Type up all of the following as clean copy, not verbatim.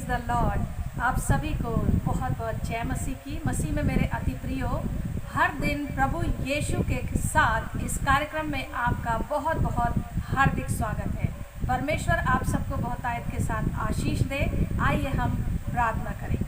The Lord. आप सभी को बहुत बहुत जय मसीह की। मसीह में मेरे अति प्रियो, हर दिन प्रभु यीशु के साथ इस कार्यक्रम में आपका बहुत बहुत हार्दिक स्वागत है। परमेश्वर आप सबको बहुत आयत के साथ आशीष दे। आइए हम प्रार्थना करें।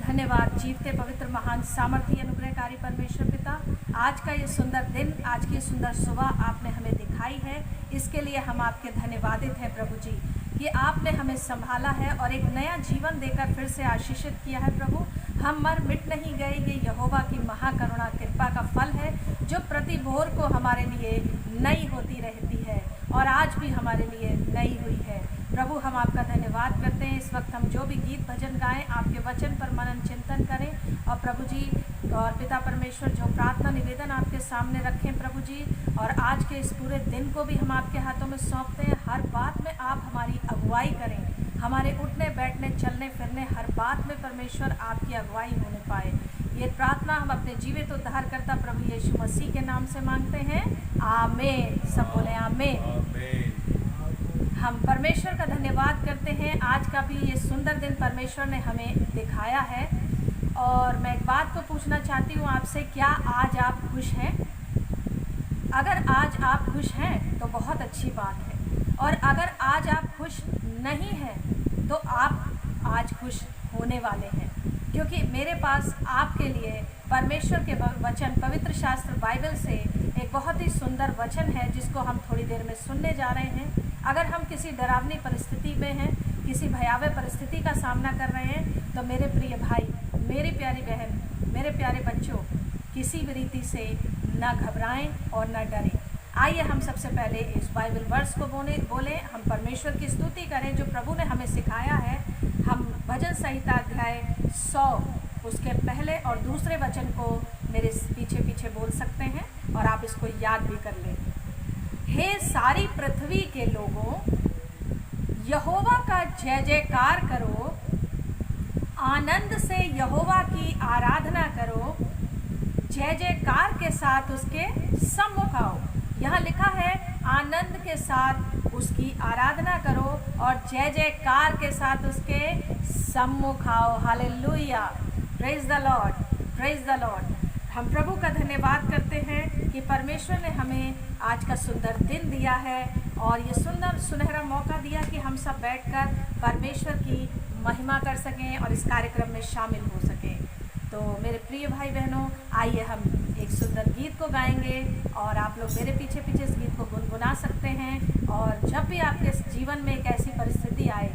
धन्यवाद जीवते पवित्र महान सामर्थी अनुग्रहकारी परमेश्वर पिता, आज का ये सुंदर दिन, आज की सुंदर सुबह आपने हमें दिखाई है। इसके लिए हम आपके धन्यवादित हैं प्रभु जी कि आपने हमें संभाला है और एक नया जीवन देकर फिर से आशीषित किया है। प्रभु, हम मर मिट नहीं गए। ये यहोवा की महाकरुणा कृपा का फल है जो प्रति भोर को हमारे लिए नई होती रहती है और आज भी हमारे लिए नई हुई है। प्रभु, हम आपका धन्यवाद करते हैं। इस वक्त हम जो भी गीत भजन गाएं, आपके वचन पर मनन चिंतन करें और प्रभु जी और पिता परमेश्वर जो प्रार्थना निवेदन आपके सामने रखें प्रभु जी, और आज के इस पूरे दिन को भी हम आपके हाथों में सौंपते हैं। हर बात में आप हमारी अगुवाई करें, हमारे उठने बैठने चलने फिरने हर बात में परमेश्वर आपकी अगुवाई होने पाए। ये प्रार्थना हम अपने जीवित उद्धारकर्ता प्रभु यीशु मसीह के नाम से मांगते हैं, आमीन। सब बोले आमीन। हम परमेश्वर का धन्यवाद करते हैं। आज का भी ये सुंदर दिन परमेश्वर ने हमें दिखाया है और मैं एक बात को पूछना चाहती हूँ आपसे, क्या आज आप खुश हैं? अगर आज आप खुश हैं तो बहुत अच्छी बात है, और अगर आज आप खुश नहीं हैं तो आप आज खुश होने वाले हैं, क्योंकि मेरे पास आपके लिए परमेश्वर के वचन पवित्र शास्त्र बाइबल से एक बहुत ही सुंदर वचन है जिसको हम थोड़ी देर में सुनने जा रहे हैं। अगर हम किसी डरावनी परिस्थिति में हैं, किसी भयावह परिस्थिति का सामना कर रहे हैं, तो मेरे प्रिय भाई, मेरी प्यारी बहन, मेरे प्यारे बच्चों, किसी भी रीति से न घबराएं और न डरें। आइए हम सबसे पहले इस बाइबल वर्स को बोलें, हम परमेश्वर की स्तुति करें जो प्रभु ने हमें सिखाया है। हम भजन संहिता अध्याय 100 उसके पहले और दूसरे वचन को मेरे पीछे पीछे बोल सकते हैं और आप इसको याद भी कर लें। हे सारी पृथ्वी के लोगों, यहोवा का जय जयकार करो, आनंद से यहोवा की आराधना करो, जय जयकार के साथ उसके सम्मुख आओ। यहाँ लिखा है आनंद के साथ उसकी आराधना करो और जय जयकार के साथ उसके सम्मुख आओ। Hallelujah, praise the Lord, praise the Lord. हम प्रभु का धन्यवाद करते हैं कि परमेश्वर ने हमें आज का सुंदर दिन दिया है और ये सुंदर सुनहरा मौका दिया कि हम सब बैठकर परमेश्वर की महिमा कर सकें और इस कार्यक्रम में शामिल हो सकें। तो मेरे प्रिय भाई बहनों, आइए हम एक सुंदर गीत को गाएंगे और आप लोग मेरे पीछे पीछे इस गीत को गुनगुना सकते हैं। और जब भी आपके जीवन में एक ऐसी परिस्थिति आए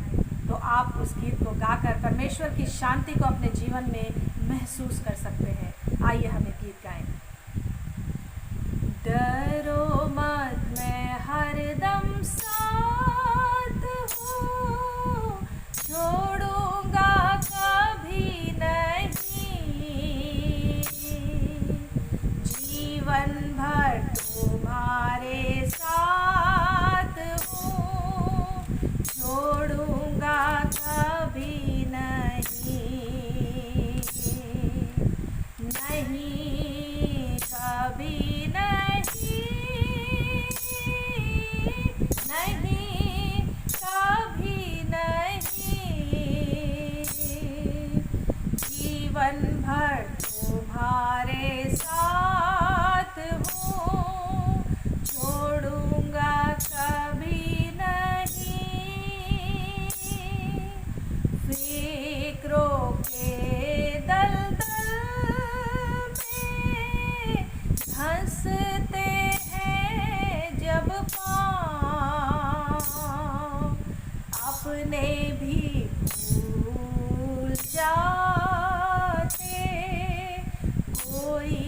तो आप उस गीत को गाकर परमेश्वर की शांति को अपने जीवन में महसूस कर सकते हैं। आइए हम एक गीत गाएं। डरो मत, मैं हरदम साथ हूँ, छोड़ूंगा कभी नहीं, जीवन भर तुम्हारे साथ हूँ, छोड़ूंगा कभी नहीं, नहीं कभी नहीं, नहीं कभी नहीं, जीवन भर तुम्हारे साथ हूँ, छोड़ूंगा कभी नहीं, फिक्रों के दलदल में धंसते हैं जब पाँव, अपने भी भूल जाते, कोई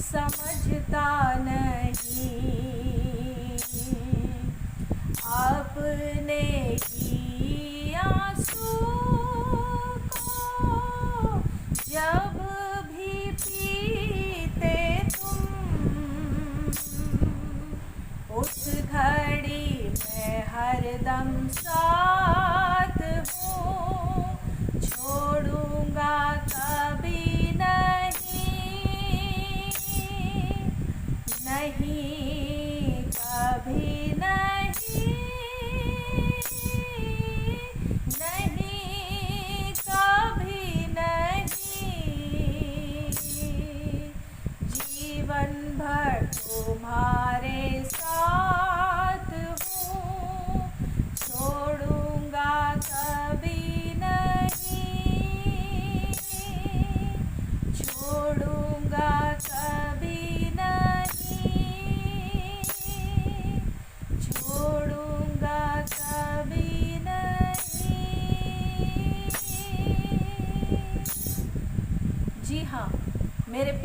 समझता नहीं, अपने ही आंसू को जब भी पीते तुम, उस घड़ी में हरदम साथ हूँ, छोड़ूंगा कभी नहीं, नहीं कभी नहीं, नहीं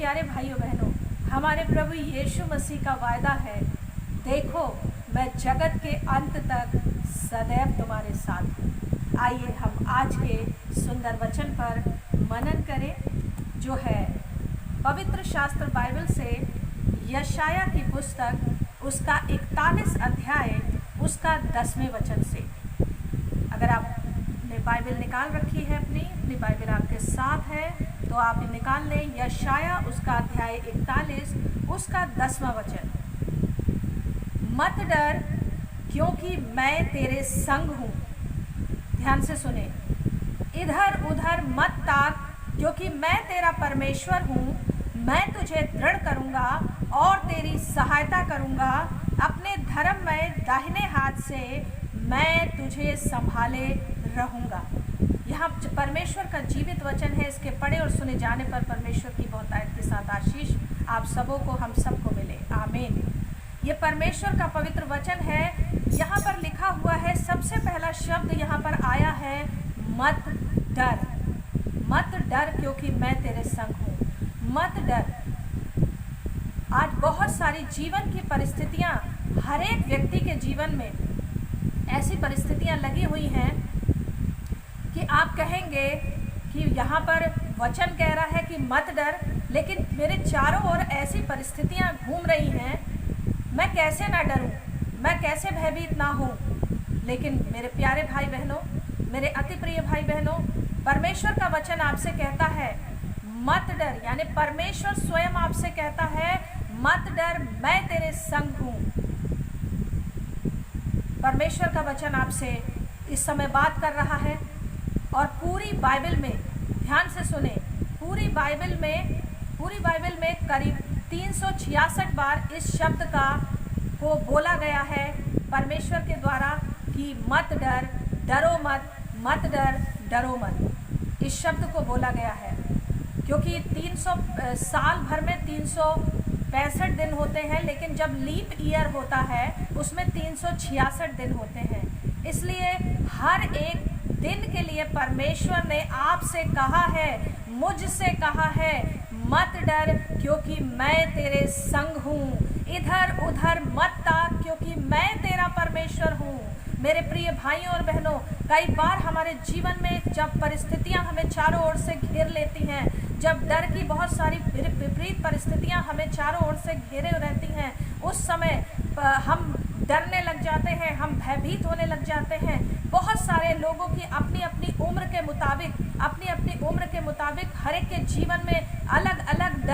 प्यारे भाइयों बहनों, हमारे प्रभु यीशु मसीह का वायदा है, देखो मैं जगत के अंत तक सदैव तुम्हारे साथ हूँ। आइए हम आज के सुंदर वचन पर मनन करें, जो है पवित्र शास्त्र बाइबल से यशाया की पुस्तक उसका 41 अध्याय उसका 10वें वचन से। अगर आपने बाइबल निकाल रखी है, अपनी बाइबल आपके साथ है तो आप निकाल लें। यशाया उसका अध्याय 41 उसका 10वां वचन। मत डर क्योंकि मैं तेरे संग हूँ। ध्यान से सुने, इधर उधर मत ताक क्योंकि मैं तेरा परमेश्वर हूँ। मैं तुझे दृढ़ करूँगा और तेरी सहायता करूँगा। अपने धर्म में दाहिने हाथ से मैं तुझे संभाले रहूँगा। यहाँ परमेश्वर का जीवित वचन है। इसके पढ़े और सुने जाने पर परमेश्वर की बहुतायत के साथ आशीष आप सबों को, हम सबको मिले। आमीन। ये परमेश्वर का पवित्र वचन है। यहाँ पर लिखा हुआ है, सबसे पहला शब्द यहाँ पर आया है, मत डर। मत डर क्योंकि मैं तेरे संग हूँ। मत डर। आज बहुत सारी जीवन की परिस्थितियाँ, हर एक व्यक्ति के जीवन में ऐसी परिस्थितियाँ लगी हुई हैं कि आप कहेंगे कि यहाँ पर वचन कह रहा है कि मत डर, लेकिन मेरे चारों ओर ऐसी परिस्थितियाँ घूम रही हैं, मैं कैसे ना डरूं, मैं कैसे भयभीत ना हूँ। लेकिन मेरे प्यारे भाई बहनों, मेरे अति प्रिय भाई बहनों, परमेश्वर का वचन आपसे कहता है मत डर। यानी परमेश्वर स्वयं आपसे कहता है मत डर, मैं तेरे संग हूँ। परमेश्वर का वचन आपसे इस समय बात कर रहा है और पूरी बाइबल में, ध्यान से सुने, पूरी बाइबल में करीब 366 बार इस शब्द को बोला गया है परमेश्वर के द्वारा कि मत डर, डरो मत, मत डर, डरो मत। इस शब्द को बोला गया है क्योंकि 300 साल भर में 365 दिन होते हैं, लेकिन जब लीप ईयर होता है उसमें 366 दिन होते हैं। इसलिए हर एक दिन के लिए परमेश्वर ने आपसे कहा है, मुझसे कहा है, मत डर क्योंकि मैं तेरे संग हूँ। इधर उधर मत ताक क्योंकि मैं तेरा परमेश्वर हूँ। मेरे प्रिय भाइयों और बहनों, कई बार हमारे जीवन में जब परिस्थितियां हमें चारों ओर से घेर लेती हैं, जब डर की बहुत सारी विपरीत परिस्थितियां हमें चारों ओर से घेरे रहती हैं, उस समय हम डरने लग जाते हैं, हम भयभीत होने लग जाते हैं। बहुत सारे लोगों की अपनी अपनी उम्र के मुताबिक हर एक के जीवन में अलग अलग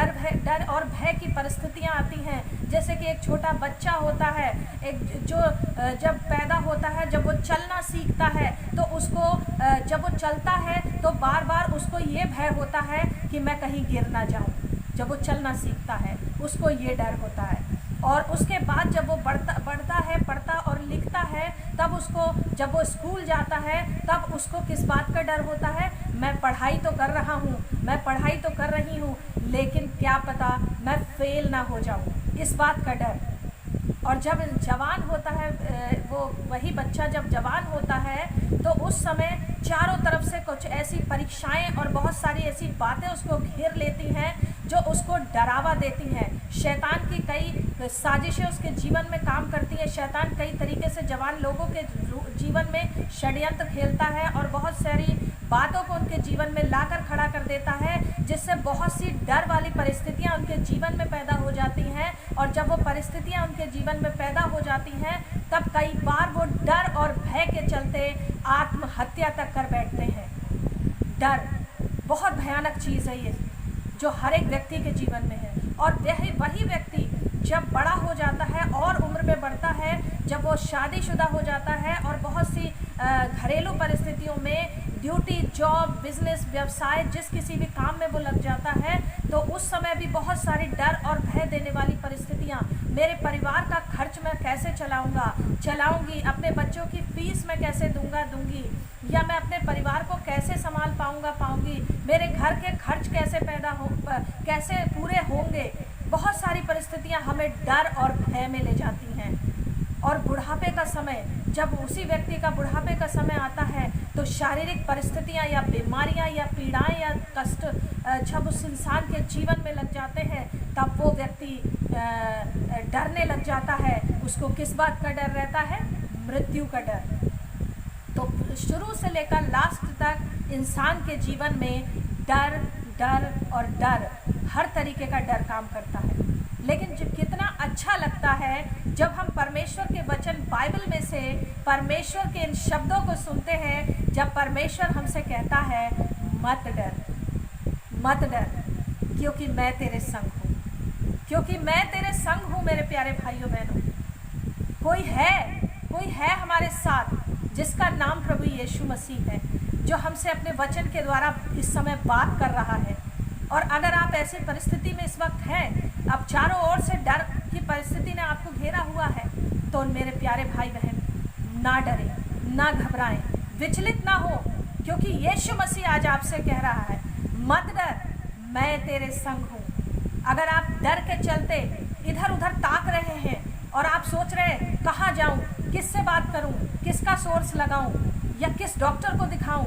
डर और भय की परिस्थितियां आती हैं। जैसे कि एक छोटा बच्चा होता है, एक जो जब पैदा होता है, जब वो चलना सीखता है तो उसको जब वो चलता है तो बार बार उसको ये भय होता है कि मैं कहीं गिर ना जाऊं। जब वो चलना सीखता है उसको ये डर होता है। और उसके बाद जब वो बढ़ता है, पढ़ता और लिखता है, तब उसको, जब वो स्कूल जाता है तब उसको किस बात का डर होता है, मैं पढ़ाई तो कर रहा हूँ, मैं पढ़ाई तो कर रही हूँ, लेकिन क्या पता मैं फेल ना हो जाऊँ, इस बात का डर। और जब जवान होता है, वो वही बच्चा जब जवान होता है तो उस समय चारों तरफ से कुछ ऐसी परीक्षाएं और बहुत सारी ऐसी बातें उसको घेर लेती हैं जो उसको डरावा देती हैं। शैतान की कई साजिशें उसके जीवन में काम करती है। शैतान कई तरीके से जवान लोगों के जीवन में षड्यंत्र खेलता है और बहुत सारी बातों को उनके जीवन में लाकर खड़ा कर देता है, जिससे बहुत सी डर वाली परिस्थितियां उनके जीवन में पैदा हो जाती हैं। और जब वो परिस्थितियां उनके जीवन में पैदा हो जाती हैं तब कई बार वो डर और भय के चलते आत्महत्या तक कर बैठते हैं। डर बहुत भयानक चीज़ है ये, जो हर एक व्यक्ति के जीवन में है। और वही व्यक्ति जब बड़ा हो जाता है और उम्र में बढ़ता है, जब वो शादीशुदा हो जाता है और बहुत सी घरेलू परिस्थितियों में ड्यूटी, जॉब, बिजनेस, व्यवसाय, जिस किसी भी काम में वो लग जाता है, तो उस समय भी बहुत सारी डर और भय देने वाली परिस्थितियाँ, मेरे परिवार का खर्च मैं कैसे चलाऊंगी, अपने बच्चों की फीस मैं कैसे दूंगी, या मैं अपने परिवार को कैसे संभाल पाऊंगी, मेरे घर के खर्च कैसे पूरे होंगे। बहुत सारी परिस्थितियां हमें डर और भय में ले जाती हैं। और बुढ़ापे का समय, जब उसी व्यक्ति का बुढ़ापे का समय आता है तो शारीरिक परिस्थितियां या बीमारियां या पीड़ाएं या कष्ट जब उस इंसान के जीवन में लग जाते हैं तब वो व्यक्ति डरने लग जाता है। उसको किस बात का डर रहता है? मृत्यु का डर। तो शुरू से लेकर लास्ट तक इंसान के जीवन में डर डर और डर, हर तरीके का डर काम करता है। लेकिन जो कितना अच्छा लगता है जब हम परमेश्वर के वचन बाइबल में से परमेश्वर के इन शब्दों को सुनते हैं, जब परमेश्वर हमसे कहता है मत डर, मत डर, क्योंकि मैं तेरे संग हूँ, क्योंकि मैं तेरे संग हूँ। मेरे प्यारे भाइयों बहनों, कोई है हमारे साथ जिसका नाम प्रभु यीशु मसीह है, जो हमसे अपने वचन के द्वारा इस समय बात कर रहा है। और अगर आप ऐसी परिस्थिति में इस वक्त हैं, अब चारों ओर से डर की परिस्थिति ने आपको घेरा हुआ है, तो मेरे प्यारे भाई बहन, ना डरें, ना घबराएं, विचलित ना हो, क्योंकि यीशु मसीह आज आपसे कह रहा है मत डर, मैं तेरे संग हूँ। अगर आप डर के चलते इधर उधर ताक रहे हैं और आप सोच रहे हैं कहाँ जाऊँ, किससे बात करूँ, किसका सोर्स लगाऊँ या किस डॉक्टर को दिखाऊँ,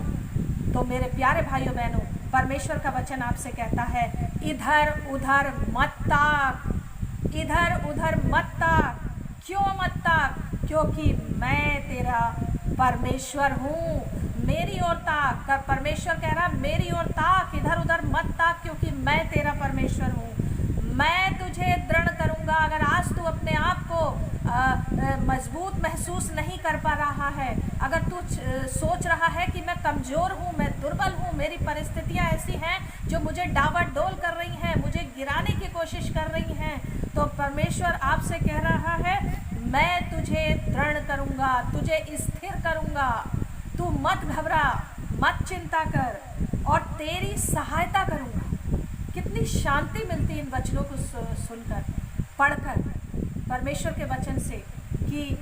तो मेरे प्यारे भाइयों बहनों, परमेश्वर का वचन आपसे कहता है इधर उधर मत ताक, इधर उधर मत ताक। क्यों मत ताक? क्योंकि मैं तेरा परमेश्वर हूँ, मेरी ओर ताक। परमेश्वर कह रहा मेरी ओर ताक, इधर उधर मत ताक, क्योंकि मैं तेरा परमेश्वर हूँ। मैं तुझे दृढ़ करूँगा। अगर आज तू अपने आप को मजबूत महसूस नहीं कर पा रहा है, अगर तू सोच रहा है कि मैं कमज़ोर हूँ, मैं दुर्बल हूँ, मेरी परिस्थितियाँ ऐसी हैं जो मुझे डावाडोल कर रही हैं, मुझे गिराने की कोशिश कर रही हैं, तो परमेश्वर आपसे कह रहा है मैं तुझे दृढ़ करूँगा, तुझे स्थिर करूँगा। तू मत घबरा, मत चिंता कर और तेरी सहायता करूँगा। कितनी शांति मिलती इन वचनों को सुनकर, पढ़कर परमेश्वर के वचन से, कि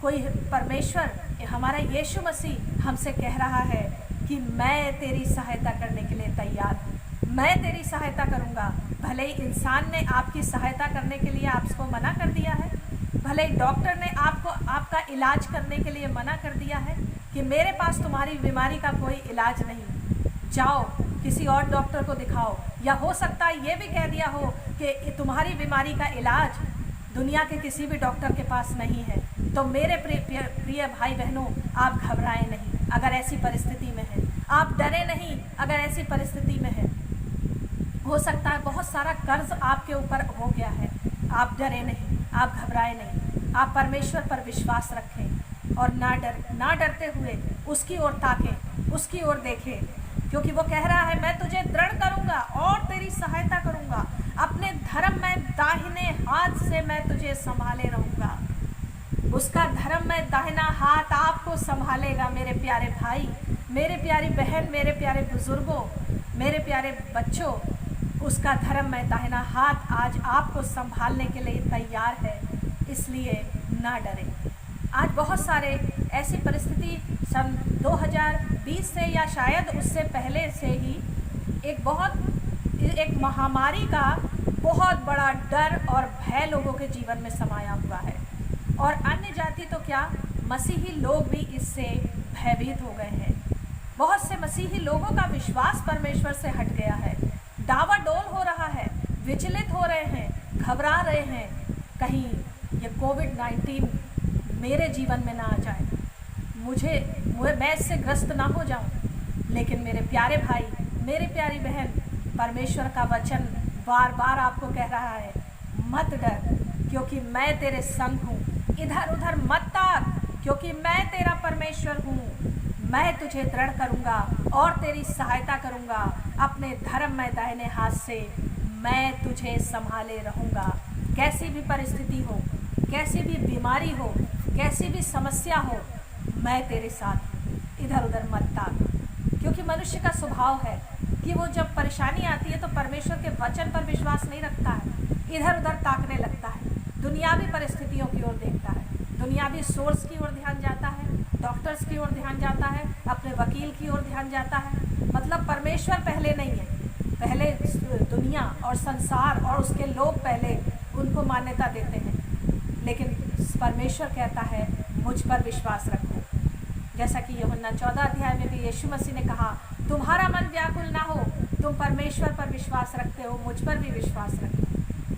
कोई परमेश्वर हमारा यीशु मसीह हमसे कह रहा है कि मैं तेरी सहायता करने के लिए तैयार हूँ, मैं तेरी सहायता करूँगा। भले ही इंसान ने आपकी सहायता करने के लिए आपको मना कर दिया है, भले ही डॉक्टर ने आपको आपका इलाज करने के लिए मना कर दिया है कि मेरे पास तुम्हारी बीमारी का कोई इलाज नहीं, जाओ किसी और डॉक्टर को दिखाओ, या हो सकता है ये भी कह दिया हो कि तुम्हारी बीमारी का इलाज दुनिया के किसी भी डॉक्टर के पास नहीं है, तो मेरे प्रिय भाई बहनों, आप घबराएं नहीं अगर ऐसी परिस्थिति में है, आप डरे नहीं अगर ऐसी परिस्थिति में है। हो सकता है बहुत सारा कर्ज आपके ऊपर हो गया है, आप डरे नहीं, आप घबराए नहीं, आप परमेश्वर पर विश्वास रखें और ना डरते हुए उसकी ओर ताकें, उसकी ओर देखें, क्योंकि वो कह रहा है मैं तुझे दृढ़ करूँगा और तेरी सहायता करूँगा, अपने धर्म में दाहिने हाथ से मैं तुझे संभाले रहूँगा। उसका धर्म में दाहिना हाथ आपको संभालेगा। मेरे प्यारे भाई, मेरे प्यारी बहन, मेरे प्यारे बुजुर्गों, मेरे प्यारे बच्चों, उसका धर्म में दाहिना हाथ आज आपको संभालने के लिए तैयार है, इसलिए ना डरें। आज बहुत सारे ऐसी परिस्थिति सन 2020 से या शायद उससे पहले से ही एक महामारी का बहुत बड़ा डर और भय लोगों के जीवन में समाया हुआ है, और अन्य जाति तो क्या, मसीही लोग भी इससे भयभीत हो गए हैं। बहुत से मसीही लोगों का विश्वास परमेश्वर से हट गया है, डावाडोल हो रहा है, विचलित हो रहे हैं, घबरा रहे हैं, कहीं ये कोविड-19 मेरे जीवन में ना आ जाए, मैं इससे ग्रस्त ना हो जाऊं। लेकिन मेरे प्यारे भाई, मेरी प्यारी बहन, परमेश्वर का वचन बार बार आपको कह रहा है मत डर, क्योंकि मैं तेरे संग हूँ। इधर उधर मत ताक, क्योंकि मैं तेरा परमेश्वर हूँ। मैं तुझे दृढ़ करूँगा और तेरी सहायता करूँगा। अपने धर्म में दाहिने हाथ से मैं तुझे संभाले रहूँगा। कैसी भी परिस्थिति हो, कैसी भी बीमारी हो, कैसी भी समस्या हो, मैं तेरे साथ हूँ। इधर उधर मत ताक, क्योंकि मनुष्य का स्वभाव है कि वो जब परेशानी आती है तो परमेश्वर के वचन पर विश्वास नहीं रखता है, इधर उधर ताकने लगता है, दुनियावी परिस्थितियों की ओर देखता है, दुनियावी सोर्स की ओर ध्यान जाता है, डॉक्टर्स की ओर ध्यान जाता है, अपने वकील की ओर ध्यान जाता है। मतलब परमेश्वर पहले नहीं है, पहले दुनिया और संसार और उसके लोग पहले उनको मान्यता देते हैं। लेकिन परमेश्वर कहता है मुझ पर विश्वास रखो, जैसा कि यूहन्ना 14 अध्याय में भी यीशु मसीह ने कहा, तुम्हारा मन व्याकुल ना हो, तुम परमेश्वर पर विश्वास रखते हो, मुझ पर भी विश्वास रखो,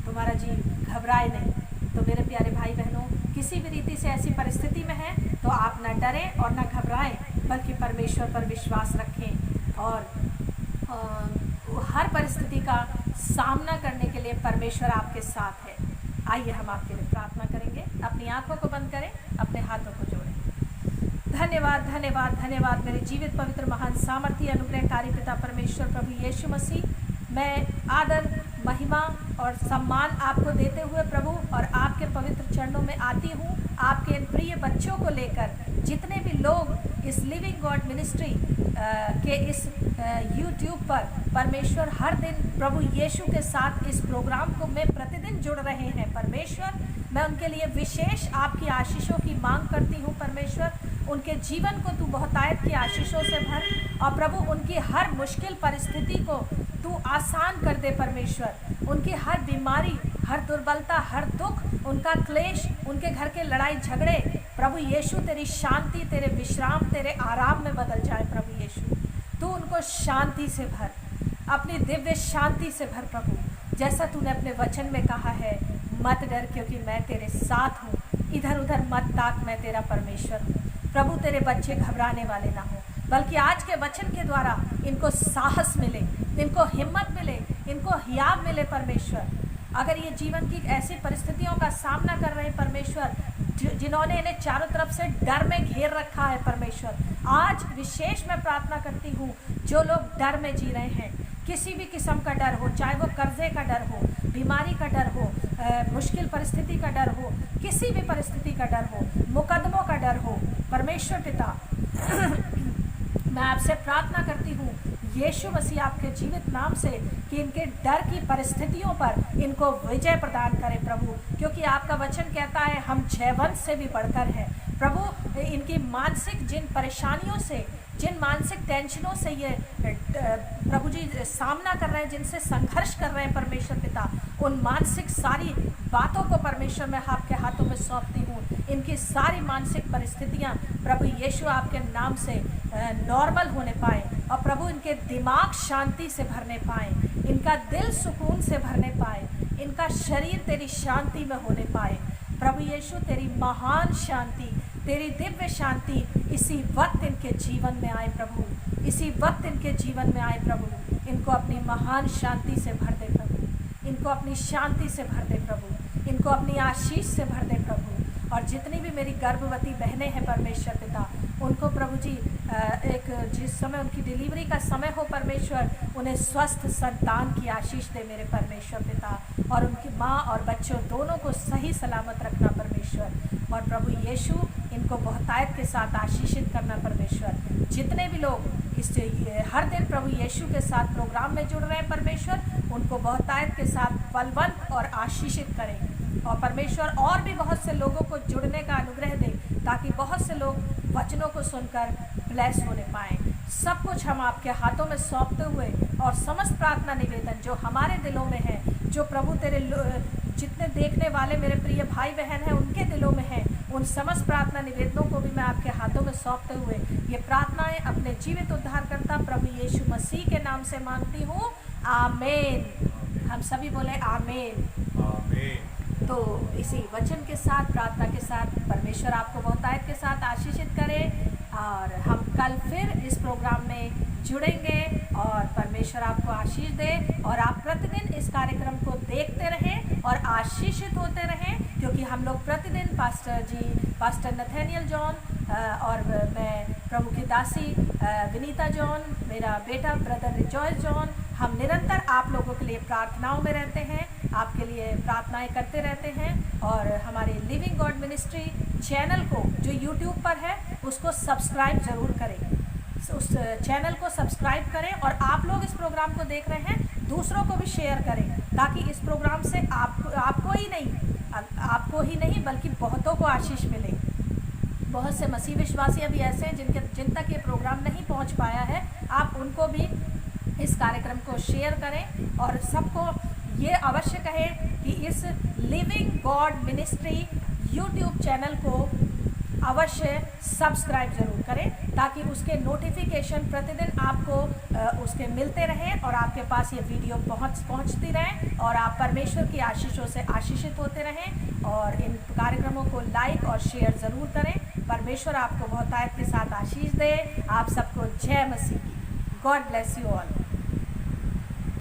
तुम्हारा जी घबराए नहीं। तो मेरे प्यारे भाई बहनों, किसी भी रीति से ऐसी परिस्थिति में है तो आप ना डरें और ना घबराएं, बल्कि परमेश्वर पर विश्वास रखें और हर परिस्थिति का सामना करने के लिए परमेश्वर आपके साथ है। आइए हम आपके लिए प्रार्थना करेंगे। अपनी आंखों को बंद करें, अपने हाथों को जोड़ें। धन्यवाद धन्यवाद धन्यवाद मेरे जीवित पवित्र महान सामर्थी अनुग्रहकारी पिता परमेश्वर प्रभु यीशु मसीह, मैं आदर महिमा और सम्मान आपको देते हुए प्रभु और आपके पवित्र चरणों में आती हूँ। आपके इन प्रिय बच्चों को लेकर जितने भी लोग इस लिविंग गॉड मिनिस्ट्री के इस यूट्यूब पर परमेश्वर हर दिन प्रभु यीशु के साथ इस प्रोग्राम को में प्रतिदिन जुड़ रहे हैं, परमेश्वर मैं उनके लिए विशेष आपकी आशीषों की मांग करती हूँ। परमेश्वर उनके जीवन को तू बहुतायत की आशीषों से भर और प्रभु उनकी हर मुश्किल परिस्थिति को तू आसान कर दे। परमेश्वर उनकी हर बीमारी, हर दुर्बलता, हर दुख, उनका क्लेश, उनके घर के लड़ाई झगड़े प्रभु यीशु तेरी शांति, तेरे विश्राम, तेरे आराम में बदल जाए। प्रभु यीशु तू उनको शांति से भर, अपनी दिव्य शांति से भर प्रभु, जैसा तूने अपने वचन में कहा है, मत डर क्योंकि मैं तेरे साथ हूँ, इधर उधर मत ताक, मैं तेरा परमेश्वर हूँ। प्रभु तेरे बच्चे घबराने वाले ना हो, बल्कि आज के वचन के द्वारा इनको साहस मिले, इनको हिम्मत मिले, इनको हियाव मिले। परमेश्वर अगर ये जीवन की ऐसी परिस्थितियों का सामना कर रहे हैं परमेश्वर, जिन्होंने इन्हें चारों तरफ से डर में घेर रखा है परमेश्वर, आज विशेष मैं प्रार्थना करती हूँ जो लोग डर में जी रहे हैं, किसी भी किस्म का डर हो, चाहे वो कर्जे का डर हो, बीमारी का डर हो, मुश्किल परिस्थिति का डर हो, किसी भी परिस्थिति का डर हो, मुकदमों का डर हो, परमेश्वर पिता मैं आपसे प्रार्थना करती हूँ यीशु मसीह आपके जीवित नाम से कि इनके डर की परिस्थितियों पर इनको विजय प्रदान करें प्रभु, क्योंकि आपका वचन कहता है हम जयवंत से भी बढ़कर हैं। प्रभु इनकी मानसिक जिन परेशानियों से, जिन मानसिक टेंशनों से ये प्रभु जी सामना कर रहे हैं, जिनसे संघर्ष कर रहे हैं परमेश्वर पिता, उन मानसिक सारी बातों को परमेश्वर मैं आपके हाथों में सौंपती हूँ। इनकी सारी मानसिक परिस्थितियाँ प्रभु यीशु आपके नाम से नॉर्मल होने पाए और प्रभु इनके दिमाग शांति से भरने पाए, इनका दिल सुकून से भरने पाए, इनका शरीर तेरी शांति में होने पाए। प्रभु यीशु तेरी महान शांति, तेरी दिव्य शांति इसी वक्त इनके जीवन में आए प्रभु, इसी वक्त इनके जीवन में आए प्रभु। इनको अपनी महान शांति से भर दे प्रभु, इनको अपनी शांति से भर दे प्रभु, इनको अपनी आशीष से भर दे प्रभु। और जितनी भी मेरी गर्भवती बहनें हैं परमेश्वर पिता, उनको प्रभु जी एक जिस समय उनकी डिलीवरी का समय हो परमेश्वर, उन्हें स्वस्थ संतान की आशीष दे मेरे परमेश्वर पिता, और उनकी माँ और बच्चों दोनों को सही सलामत रखना परमेश्वर। और प्रभु यीशु इनको बहुतायत के साथ आशीषित करना परमेश्वर। जितने भी लोग इस हर दिन प्रभु यीशु के साथ प्रोग्राम में जुड़ रहे हैं परमेश्वर, उनको बहुतायत के साथ बलवंत और आशीषित करें। और परमेश्वर और भी बहुत से लोगों को जुड़ने का अनुग्रह दे, ताकि बहुत से लोग वचनों को सुनकर ब्लेस होने पाएँ। सब कुछ हम आपके हाथों में सौंपते हुए और समस्त प्रार्थना निवेदन जो हमारे दिलों में है, जो प्रभु तेरे जितने देखने वाले मेरे प्रिय भाई बहन हैं उनके दिलों में है, उन समस्त प्रार्थना निवेदनों को भी मैं आपके हाथों में सौंपते हुए ये प्रार्थनाएं अपने जीवित उद्धारकर्ता प्रभु यीशु मसीह के नाम से मांगती हूँ, आमीन। हम सभी बोले आमीन। तो इसी वचन के साथ, प्रार्थना के साथ परमेश्वर आपको बहुतायत के साथ आशीषित करे, और हम कल फिर इस प्रोग्राम में जुड़ेंगे और परमेश्वर आपको आशीष दे, और आप प्रतिदिन इस कार्यक्रम को देखते रहें और आशीषित होते रहें, क्योंकि हम लोग प्रतिदिन पास्टर नथेनियल जॉन और मैं प्रभु की दासी विनीता जॉन, मेरा बेटा ब्रदर रिजॉयस जॉन, हम निरंतर आप लोगों के लिए प्रार्थनाओं में रहते हैं, आपके लिए प्रार्थनाएं करते रहते हैं। और हमारे लिविंग गॉड मिनिस्ट्री चैनल को जो यूट्यूब पर है उसको सब्सक्राइब ज़रूर करें, उस चैनल को सब्सक्राइब करें, और आप लोग इस प्रोग्राम को देख रहे हैं दूसरों को भी शेयर करें, ताकि इस प्रोग्राम से आपको ही नहीं बल्कि बहुतों को आशीष मिले। बहुत से मसीह विश्वासी अभी ऐसे हैं जिन तक ये प्रोग्राम नहीं पहुंच पाया है, आप उनको भी इस कार्यक्रम को शेयर करें और सबको ये अवश्य कहें कि इस living God ministry YouTube channel को अवश्य सब्सक्राइब ज़रूर करें, ताकि उसके नोटिफिकेशन प्रतिदिन आपको उसके मिलते रहें और आपके पास ये वीडियो पहुंचती रहे और आप परमेश्वर की आशीषों से आशीषित होते रहें। और इन कार्यक्रमों को लाइक और शेयर ज़रूर करें। परमेश्वर आपको बहुतायत के साथ आशीष दे। आप सबको जय मसीह की। God bless you all.